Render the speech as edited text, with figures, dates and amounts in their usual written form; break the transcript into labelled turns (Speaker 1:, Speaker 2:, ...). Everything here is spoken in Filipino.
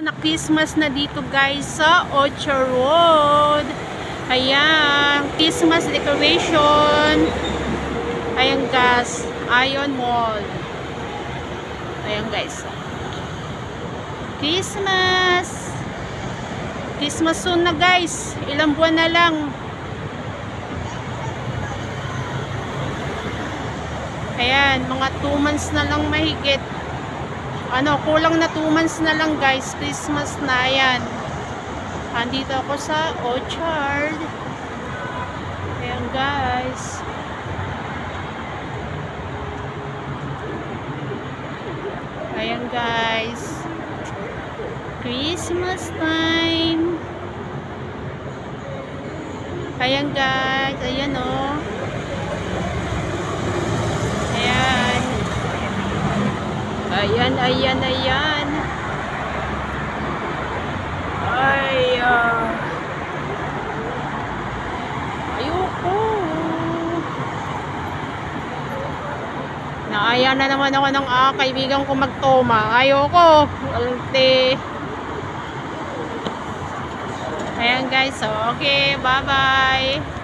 Speaker 1: Na Christmas na dito guys sa Ocho Road. Ayan, Christmas decoration. Ayan guys, Ion Mall. Ayan guys. Christmas soon na guys. Ilang buwan na lang. Ayan, mga 2 months na lang mahigit. Kulang na 2 months na lang guys. Christmas na. Ayan. Andito ako sa Orchard. Ayan guys. Ayan guys. Christmas time. Ayan guys. Ayan oh. Ayan. Ayan. Ay, ayoko. Naaya na naman ako ng kaibigan ko magtoma. Ayoko. Alte. Ayan guys. Okay, bye-bye.